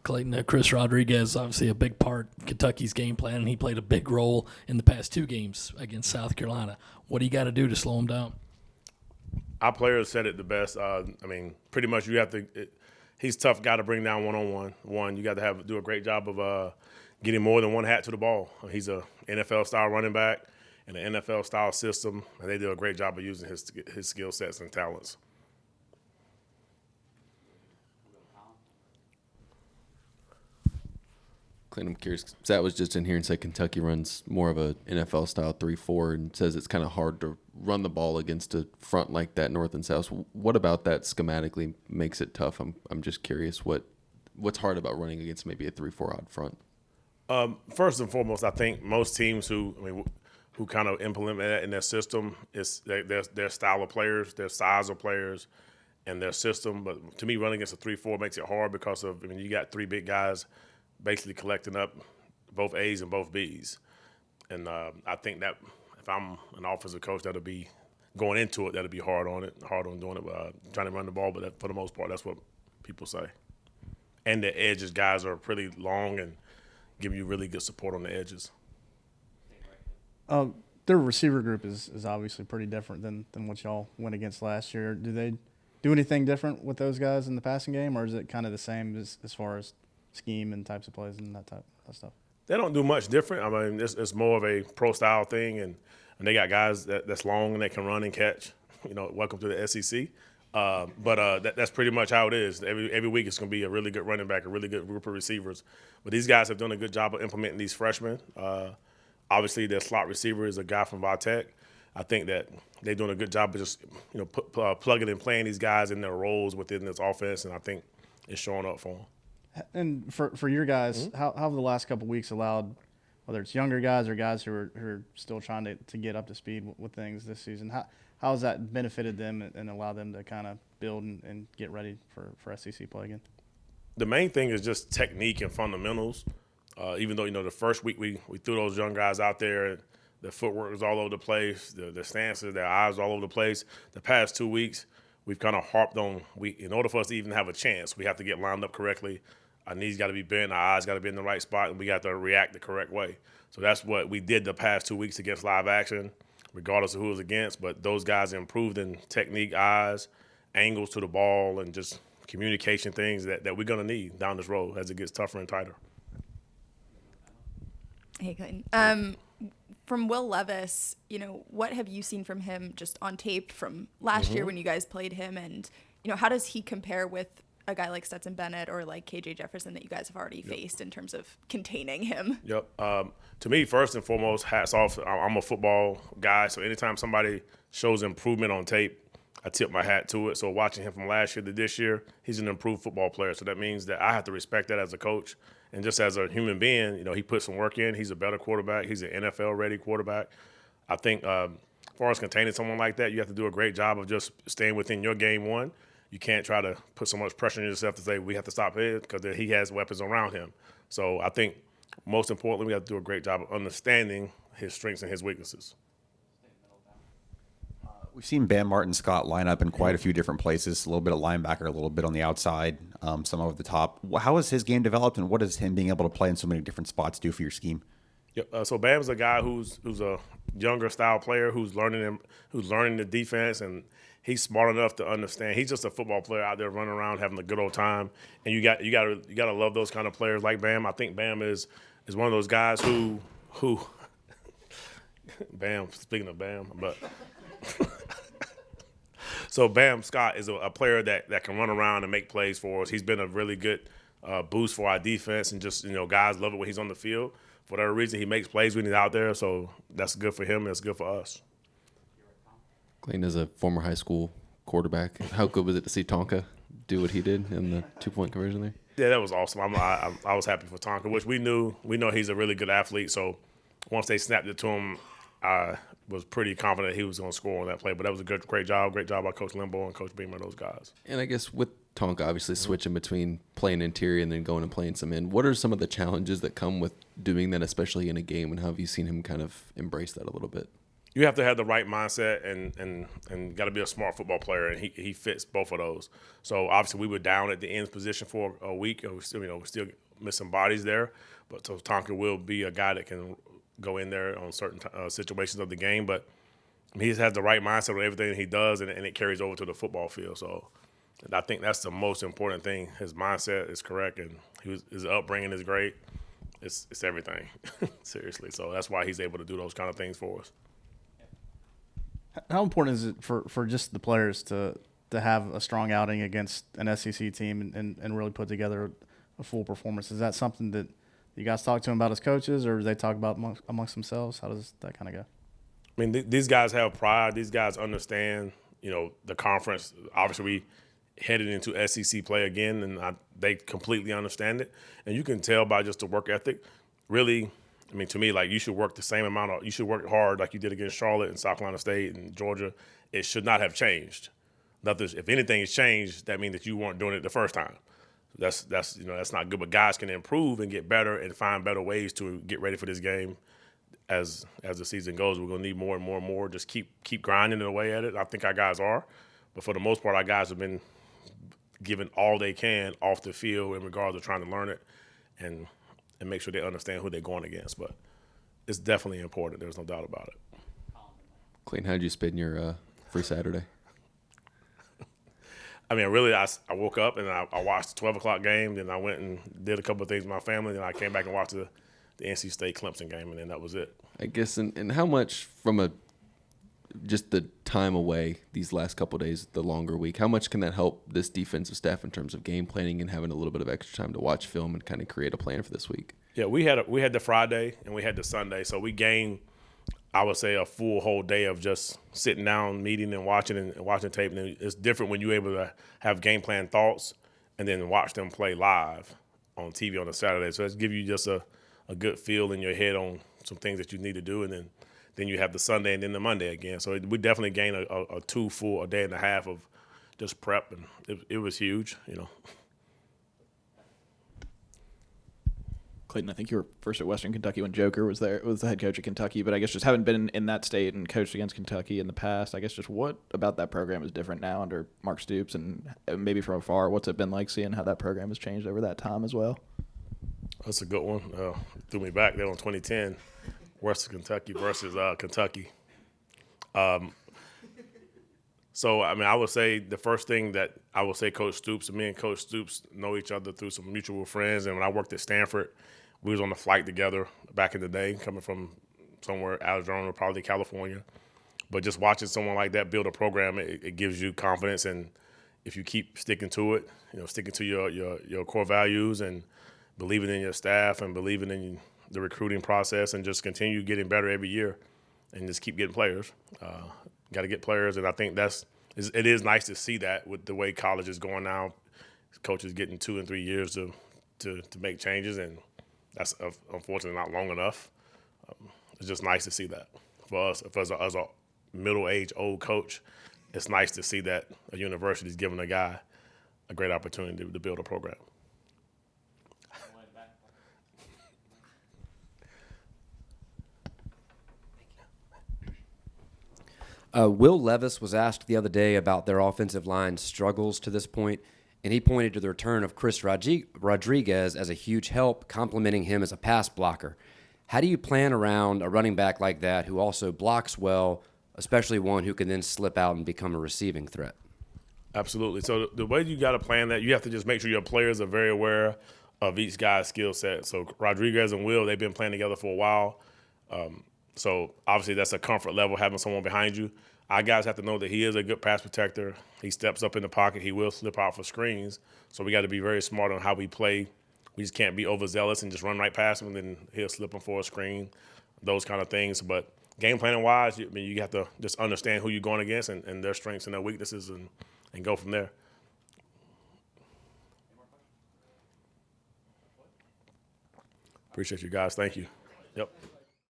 Clayton, Chris Rodriguez, obviously a big part of Kentucky's game plan, and he played a big role in the past two games against South Carolina. What do you got to do to slow him down? Our players said it the best. Pretty much you have to. He's a tough guy to bring down one-on-one. One, you got to do a great job of getting more than one hat to the ball. He's a NFL-style running back in an NFL-style system, and they do a great job of using his skill sets and talents. Clayton, I'm curious. Zach was just in here and said Kentucky runs more of a NFL style 3-4 and says it's kind of hard to run the ball against a front like that, north and south. What about that schematically makes it tough? I'm just curious what's hard about running against maybe a 3-4 odd front. First and foremost, I think most teams who kind of implement that in their system is their style of players, their size of players, and their system. But to me, running against a 3-4 makes it hard because of you got three big guys basically collecting up both A's and both B's. And I think that if I'm an offensive coach, that'll be going into it, that'll be hard on doing it, trying to run the ball. But for the most part, that's what people say. And the edges, guys are pretty long and give you really good support on the edges. Their receiver group is obviously pretty different than what y'all went against last year. Do they do anything different with those guys in the passing game, or is it kind of the same as far as scheme and types of plays and that type of stuff? They don't do much different. It's more of a pro-style thing, and they got guys that's long and they can run and catch. Welcome to the SEC. That's pretty much how it is. Every week it's going to be a really good running back, a really good group of receivers. But these guys have done a good job of implementing these freshmen. Obviously, their slot receiver is a guy from Vitek. I think that they're doing a good job of just plugging and playing these guys in their roles within this offense, and I think it's showing up for them. And for your guys, how have the last couple of weeks allowed, whether it's younger guys or guys who are still trying to get up to speed with things this season, how has that benefited them and allowed them to kind of build and get ready for SEC play again? The main thing is just technique and fundamentals. Even though, the first week we threw those young guys out there, their footwork was all over the place, their stances, their eyes all over the place. The past 2 weeks, we've kind of harped on, in order for us to even have a chance, we have to get lined up correctly. Our knees got to be bent, our eyes got to be in the right spot, and we got to react the correct way. So that's what we did the past 2 weeks against live action, regardless of who it was against. But those guys improved in technique, eyes, angles to the ball, and just communication things that we're going to need down this road as it gets tougher and tighter. Hey, Clayton. From Will Levis, what have you seen from him just on tape from last year when you guys played him? And, how does he compare with a guy like Stetson Bennett or like KJ Jefferson that you guys have already faced in terms of containing him? Yep. To me, first and foremost, hats off. I'm a football guy, so anytime somebody shows improvement on tape, I tip my hat to it. So watching him from last year to this year, he's an improved football player. So that means that I have to respect that as a coach. And just as a human being, he put some work in. He's a better quarterback. He's an NFL-ready quarterback. I think as far as containing someone like that, you have to do a great job of just staying within your game one. You can't try to put so much pressure on yourself to say we have to stop him because he has weapons around him. So I think most importantly, we have to do a great job of understanding his strengths and his weaknesses. We've seen Bam Martin-Scott line up in quite a few different places, a little bit of linebacker, a little bit on the outside, some over the top. How has his game developed, and what does him being able to play in so many different spots do for your scheme? Yep. So Bam's a guy who's a younger style player who's learning the defense, and he's smart enough to understand. He's just a football player out there running around having a good old time, and you got to love those kind of players like Bam. I think Bam is one of those guys who Bam. Speaking of Bam, but. So Bam Scott is a player that can run around and make plays for us. He's been a really good boost for our defense, and just guys love it when he's on the field. For whatever reason, he makes plays when he's out there, so that's good for him and it's good for us. Clayton, as a former high school quarterback, how good was it to see Tonka do what he did in the 2-point conversion there? Yeah, that was awesome. I was happy for Tonka, which we know he's a really good athlete. So once they snapped it to him, I was pretty confident he was going to score on that play. But that was a great job by Coach Limbo and Coach Beamer, those guys. And I guess with Tonka obviously switching between playing interior and then going and playing some in, what are some of the challenges that come with doing that, especially in a game, and how have you seen him kind of embrace that a little bit? you have to have the right mindset and got to be a smart football player, and he fits both of those. So obviously we were down at the ends position for a week, and we're still missing bodies there, but so Tonka will be a guy that can go in there on certain situations of the game, but he has the right mindset with everything he does, and it carries over to the football field. So I think that's the most important thing. His mindset is correct, and his upbringing is great. It's everything, seriously. So that's why he's able to do those kind of things for us. How important is it for just the players to have a strong outing against an SEC team and really put together a full performance? Is that something that you guys talk to them about as coaches, or do they talk about amongst themselves? How does that kind of go? I mean, these guys have pride. These guys understand, the conference. Obviously, we headed into SEC play again, and they completely understand it. And you can tell by just the work ethic. Really, I mean, to me, like, you should work the same amount. You should work hard like you did against Charlotte and South Carolina State and Georgia. It should not have changed. If anything has changed, that means that you weren't doing it the first time. That's not good. But guys can improve and get better and find better ways to get ready for this game. As the season goes, we're gonna need more and more and more. Just keep grinding away at it. I think our guys are, but for the most part, our guys have been giving all they can off the field in regards to trying to learn it and make sure they understand who they're going against. But it's definitely important. There's no doubt about it. Clayton, how did you spend your free Saturday? I mean, really, I woke up and I watched the 12 o'clock game. Then I went and did a couple of things with my family. Then I came back and watched the NC State Clemson game, and then that was it. I guess, and how much from just the time away these last couple of days, the longer week, how much can that help this defensive staff in terms of game planning and having a little bit of extra time to watch film and kind of create a plan for this week? Yeah, we had the Friday and we had the Sunday, so we gained, I would say, a full whole day of just sitting down, meeting and watching tape. And it's different when you're able to have game plan thoughts and then watch them play live on TV on a Saturday. So it's give you just a good feel in your head on some things that you need to do, and then you have the Sunday and then the Monday again. So we definitely gained a day and a half of just prep, and it was huge, Clayton, I think you were first at Western Kentucky when Joker was there, was the head coach of Kentucky, but I guess just haven't been in that state and coached against Kentucky in the past. I guess just what about that program is different now under Mark Stoops, and maybe from afar, what's it been like seeing how that program has changed over that time as well? That's a good one. Threw me back there on 2010, Western Kentucky versus Kentucky. So, I mean, I would say the first thing that I would say me and Coach Stoops know each other through some mutual friends. And when I worked at Stanford, we was on the flight together back in the day, coming from somewhere, Arizona, probably California. But just watching someone like that build a program, it gives you confidence. And if you keep sticking to it, sticking to your core values and believing in your staff and believing in the recruiting process and just continue getting better every year and just keep getting players. Got to get players, and I think it is nice to see that with the way college is going now. Coaches getting 2 and 3 years to make changes, and that's unfortunately not long enough. It's just nice to see that. For us, as a middle-aged old coach, it's nice to see that a university is giving a guy a great opportunity to build a program. Will Levis was asked the other day about their offensive line struggles to this point, and he pointed to the return of Chris Rodriguez as a huge help, complimenting him as a pass blocker. How do you plan around a running back like that who also blocks well, especially one who can then slip out and become a receiving threat? Absolutely. So the way you got to plan that, you have to just make sure your players are very aware of each guy's skill set. So Rodriguez and Will, they've been playing together for a while. So obviously that's a comfort level, having someone behind you. Our guys have to know that he is a good pass protector. He steps up in the pocket. He will slip out for screens. So we got to be very smart on how we play. We just can't be overzealous and just run right past him, and then he'll slip him for a screen, those kind of things. But game planning-wise, you have to just understand who you're going against and their strengths and their weaknesses and go from there. Appreciate you guys. Thank you. Yep.